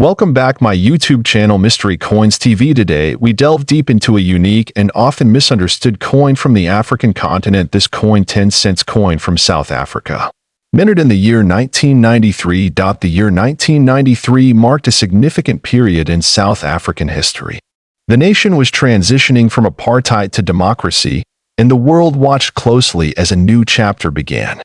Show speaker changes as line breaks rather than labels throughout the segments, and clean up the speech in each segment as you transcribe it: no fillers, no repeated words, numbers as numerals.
Welcome back my YouTube channel Mystery Coins TV. Today, we delve deep into a unique and often misunderstood coin from the African continent. This coin 10-cent coin from South Africa. Minted in the year 1993. The year 1993 marked a significant period in South African history. The nation was transitioning from apartheid to democracy, and the world watched closely as a new chapter began.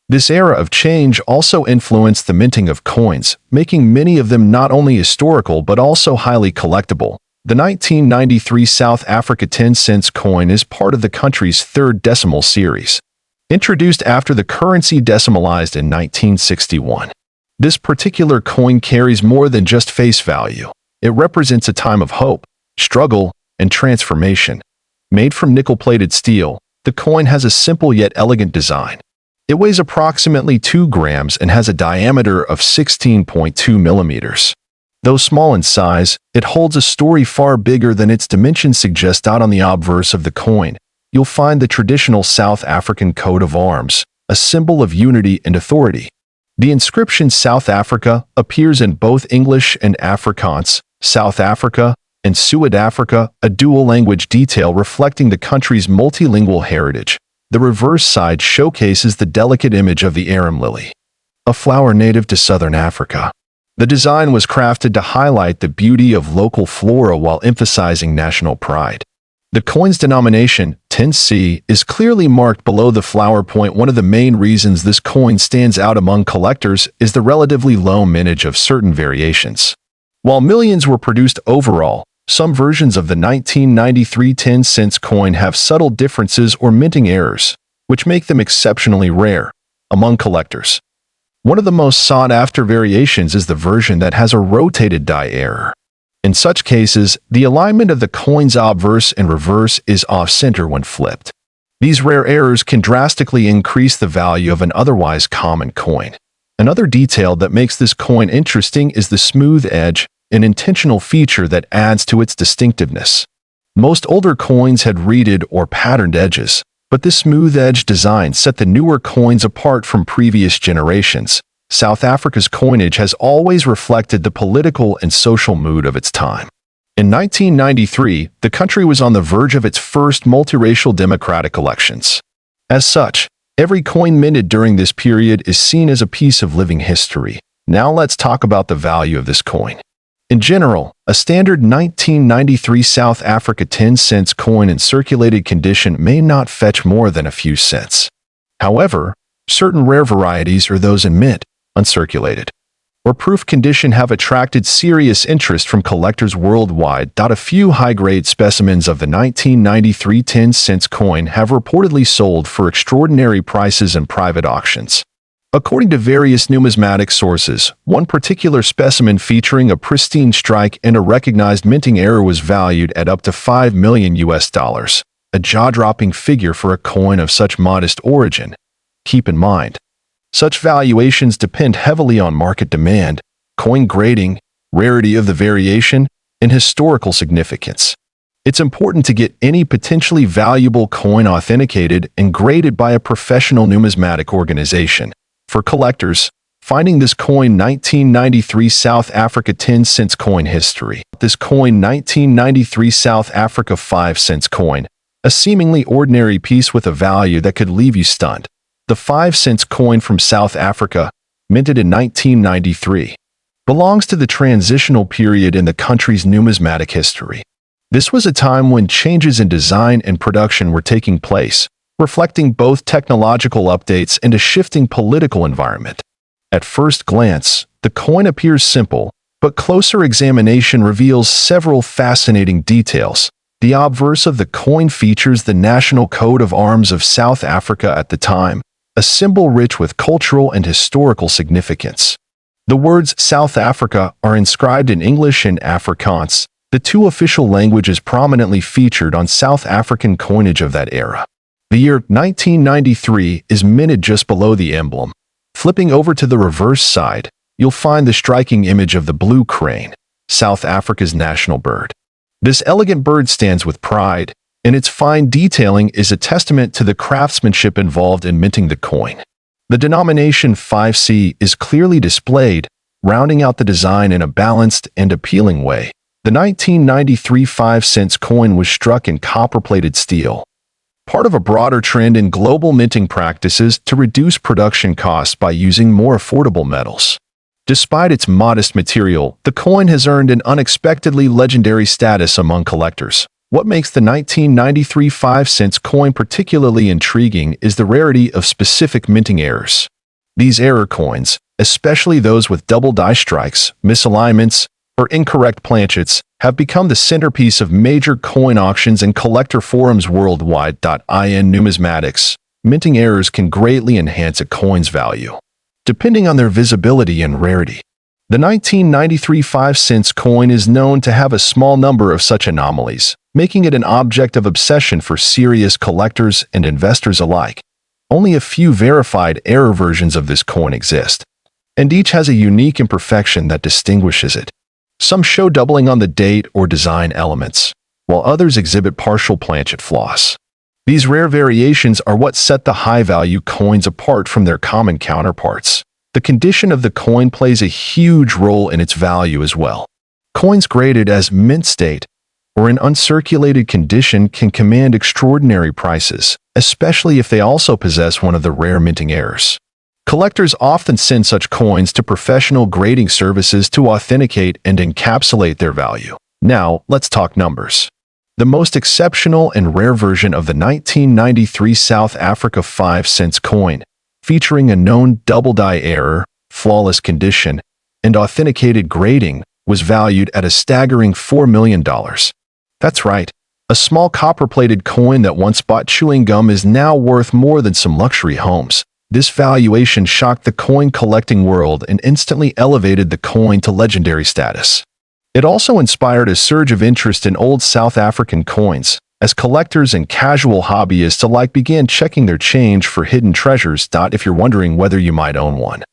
This era of change also influenced the minting of coins, making many of them not only historical but also highly collectible. The 1993 South Africa 10-cent coin is part of the country's third decimal series, introduced after the currency decimalized in 1961. This particular coin carries more than just face value. It represents a time of hope, struggle, and transformation. Made from nickel-plated steel, the coin has a simple yet elegant design. It weighs approximately 2 grams and has a diameter of 16.2 millimeters. Though small in size, it holds a story far bigger than its dimensions suggest. On the obverse of the coin, you'll find the traditional South African coat of arms, a symbol of unity and authority. The inscription South Africa appears in both English and Afrikaans, South Africa and Suid-Afrika, a dual language detail reflecting the country's multilingual heritage. The reverse side showcases the delicate image of the arum lily, a flower native to southern Africa. The design was crafted to highlight the beauty of local flora while emphasizing national pride. The coin's denomination, 10C, is clearly marked below the flower point. One of the main reasons this coin stands out among collectors is the relatively low mintage of certain variations. While millions were produced overall, some versions of the 1993 10-cent coin have subtle differences or minting errors, which make them exceptionally rare among collectors. One of the most sought-after variations is the version that has a rotated die error. In such cases, the alignment of the coin's obverse and reverse is off-center when flipped. These rare errors can drastically increase the value of an otherwise common coin. Another detail that makes this coin interesting is the smooth edge, an intentional feature that adds to its distinctiveness. Most older coins had reeded or patterned edges, but this smooth edge design set the newer coins apart from previous generations. South Africa's coinage has always reflected the political and social mood of its time. In 1993, the country was on the verge of its first multiracial democratic elections. As such, every coin minted during this period is seen as a piece of living history. Now let's talk about the value of this coin. In general, a standard 1993 South Africa 10-cent coin in circulated condition may not fetch more than a few cents. However, certain rare varieties or those in mint, uncirculated, or proof condition have attracted serious interest from collectors worldwide. A few high-grade specimens of the 1993 10-cent coin have reportedly sold for extraordinary prices in private auctions. According to various numismatic sources, one particular specimen featuring a pristine strike and a recognized minting error was valued at up to $5 million, a jaw-dropping figure for a coin of such modest origin. Keep in mind, such valuations depend heavily on market demand, coin grading, rarity of the variation, and historical significance. It's important to get any potentially valuable coin authenticated and graded by a professional numismatic organization. For collectors, finding this coin 1993 South Africa 10-cent coin history. This coin 1993 South Africa 5-cent coin, a seemingly ordinary piece with a value that could leave you stunned. The 5-cent coin from South Africa, minted in 1993, belongs to the transitional period in the country's numismatic history. This was a time when changes in design and production were taking place, reflecting both technological updates and a shifting political environment. At first glance, the coin appears simple, but closer examination reveals several fascinating details. The obverse of the coin features the national coat of arms of South Africa at the time, a symbol rich with cultural and historical significance. The words South Africa are inscribed in English and Afrikaans, the two official languages prominently featured on South African coinage of that era. The year 1993 is minted just below the emblem. Flipping over to the reverse side, you'll find the striking image of the blue crane, South Africa's national bird. This elegant bird stands with pride, and its fine detailing is a testament to the craftsmanship involved in minting the coin. The denomination 5C is clearly displayed, rounding out the design in a balanced and appealing way. The 1993 5-cent coin was struck in copper-plated steel, part of a broader trend in global minting practices to reduce production costs by using more affordable metals. Despite its modest material, the coin has earned an unexpectedly legendary status among collectors. What makes the 1993 5-cent coin particularly intriguing is the rarity of specific minting errors. These error coins, especially those with double die strikes, misalignments, or incorrect planchets, have become the centerpiece of major coin auctions and collector forums worldwide. In numismatics, minting errors can greatly enhance a coin's value, depending on their visibility and rarity. The 1993 5-cent coin is known to have a small number of such anomalies, making it an object of obsession for serious collectors and investors alike. Only a few verified error versions of this coin exist, and each has a unique imperfection that distinguishes it. Some show doubling on the date or design elements, while others exhibit partial planchet flaws. These rare variations are what set the high-value coins apart from their common counterparts. The condition of the coin plays a huge role in its value as well. Coins graded as mint state or in uncirculated condition can command extraordinary prices, especially if they also possess one of the rare minting errors. Collectors often send such coins to professional grading services to authenticate and encapsulate their value. Now, let's talk numbers. The most exceptional and rare version of the 1993 South Africa 5-cent coin, featuring a known double die error, flawless condition, and authenticated grading, was valued at a staggering $4 million. That's right, a small copper-plated coin that once bought chewing gum is now worth more than some luxury homes. This valuation shocked the coin collecting world and instantly elevated the coin to legendary status. It also inspired a surge of interest in old South African coins, as collectors and casual hobbyists alike began checking their change for hidden treasures. If you're wondering whether you might own one,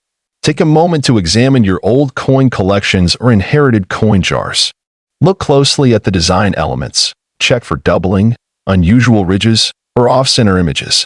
take a moment to examine your old coin collections or inherited coin jars. Look closely at the design elements. Check for doubling, unusual ridges, or off-center images.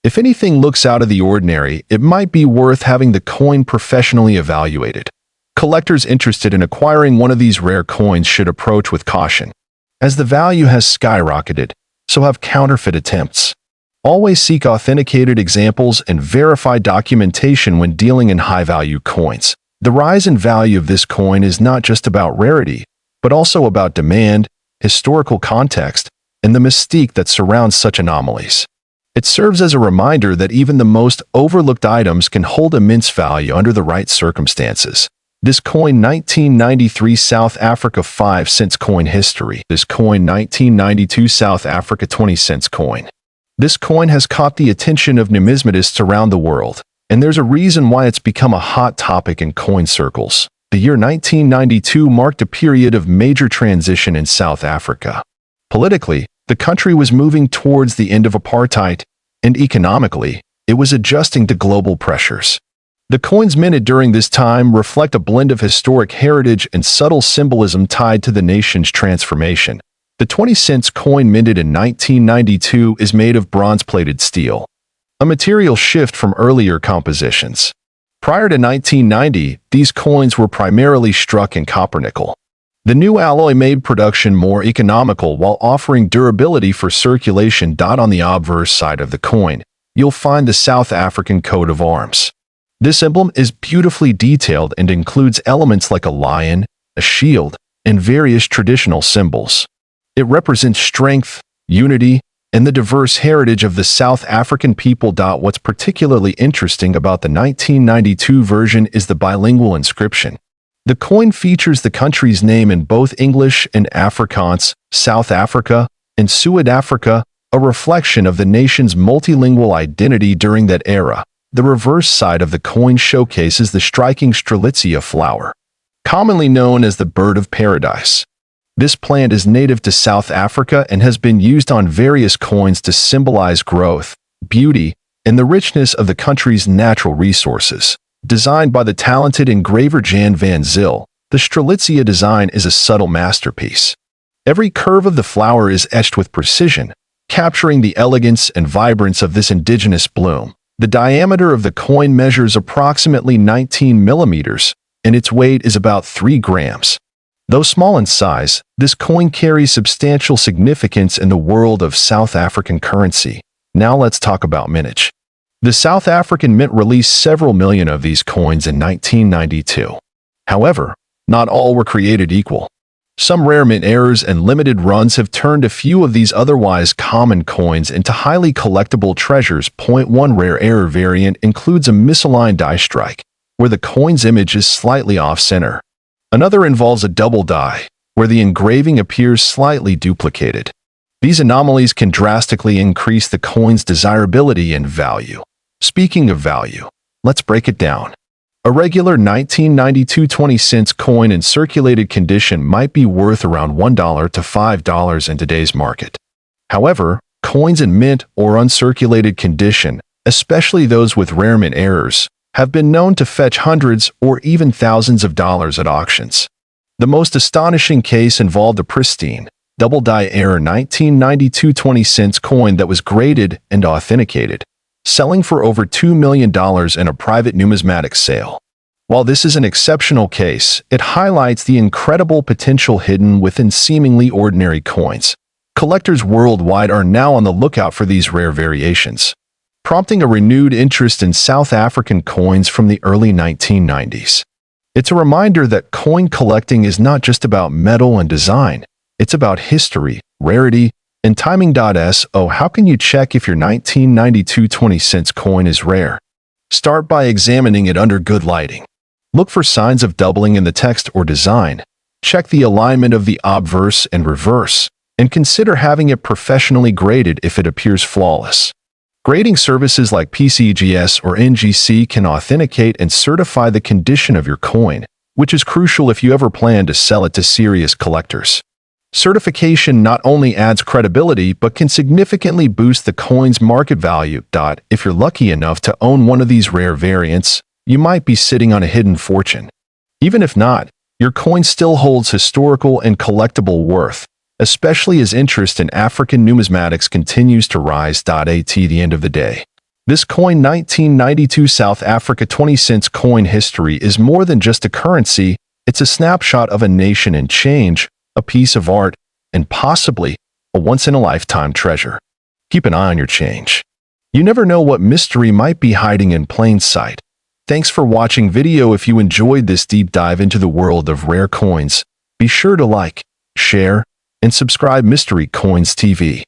If anything looks out of the ordinary, it might be worth having the coin professionally evaluated. Collectors interested in acquiring one of these rare coins should approach with caution, as the value has skyrocketed, so have counterfeit attempts. Always seek authenticated examples and verify documentation when dealing in high-value coins. The rise in value of this coin is not just about rarity, but also about demand, historical context, and the mystique that surrounds such anomalies. It serves as a reminder that even the most overlooked items can hold immense value under the right circumstances. This coin 1993 South Africa 5-cent coin history. This coin 1992 South Africa 20-cent coin. This coin has caught the attention of numismatists around the world, and there's a reason why it's become a hot topic in coin circles. The year 1992 marked a period of major transition in South Africa. Politically, the country was moving towards the end of apartheid, and economically, it was adjusting to global pressures. The coins minted during this time reflect a blend of historic heritage and subtle symbolism tied to the nation's transformation. The 20-cent coin minted in 1992 is made of bronze-plated steel, a material shift from earlier compositions. Prior to 1990, these coins were primarily struck in copper-nickel. The new alloy made production more economical while offering durability for circulation. On the obverse side of the coin, you'll find the South African coat of arms. This emblem is beautifully detailed and includes elements like a lion, a shield, and various traditional symbols. It represents strength, unity, and the diverse heritage of the South African people. What's particularly interesting about the 1992 version is the bilingual inscription. The coin features the country's name in both English and Afrikaans, South Africa, and Suid-Afrika, a reflection of the nation's multilingual identity during that era. The reverse side of the coin showcases the striking strelitzia flower, commonly known as the bird of paradise. This plant is native to South Africa and has been used on various coins to symbolize growth, beauty, and the richness of the country's natural resources. Designed by the talented engraver Jan van Zyl, the strelitzia design is a subtle masterpiece. Every curve of the flower is etched with precision, capturing the elegance and vibrance of this indigenous bloom. The diameter of the coin measures approximately 19 millimeters, and its weight is about 3 grams. Though small in size, this coin carries substantial significance in the world of South African currency. Now let's talk about mintage. The South African Mint released several million of these coins in 1992. However, not all were created equal. Some rare mint errors and limited runs have turned a few of these otherwise common coins into highly collectible treasures. One rare error variant includes a misaligned die strike, where the coin's image is slightly off-center. Another involves a double die, where the engraving appears slightly duplicated. These anomalies can drastically increase the coin's desirability and value. Speaking of value, let's break it down. A regular 1992 20-cent coin in circulated condition might be worth around $1 to $5 in today's market. However, coins in mint or uncirculated condition, especially those with rare mint errors, have been known to fetch hundreds or even thousands of dollars at auctions. The most astonishing case involved a pristine, double-die error 1992 20-cent coin that was graded and authenticated, selling for over $2 million in a private numismatic sale. While this is an exceptional case, it highlights the incredible potential hidden within seemingly ordinary coins. Collectors worldwide are now on the lookout for these rare variations, prompting a renewed interest in South African coins from the early 1990s. It's a reminder that coin collecting is not just about metal and design, it's about history, rarity, and timing. So how can you check if your 1992 20-cent coin is rare? Start by examining it under good lighting. Look for signs of doubling in the text or design. Check the alignment of the obverse and reverse, and consider having it professionally graded if it appears flawless. Grading services like PCGS or NGC can authenticate and certify the condition of your coin, which is crucial if you ever plan to sell it to serious collectors. Certification not only adds credibility but can significantly boost the coin's market value. If you're lucky enough to own one of these rare variants, you might be sitting on a hidden fortune. Even if not, your coin still holds historical and collectible worth, especially as interest in African numismatics continues to rise. At the end of the day, this coin 1992 South Africa 20-cent coin history is more than just a currency, it's a snapshot of a nation in change, a piece of art, and possibly a once-in-a-lifetime treasure. Keep an eye on your change. You never know what mystery might be hiding in plain sight. Thanks for watching video. If you enjoyed this deep dive into the world of rare coins, be sure to like, share, and subscribe Mystery Coins TV.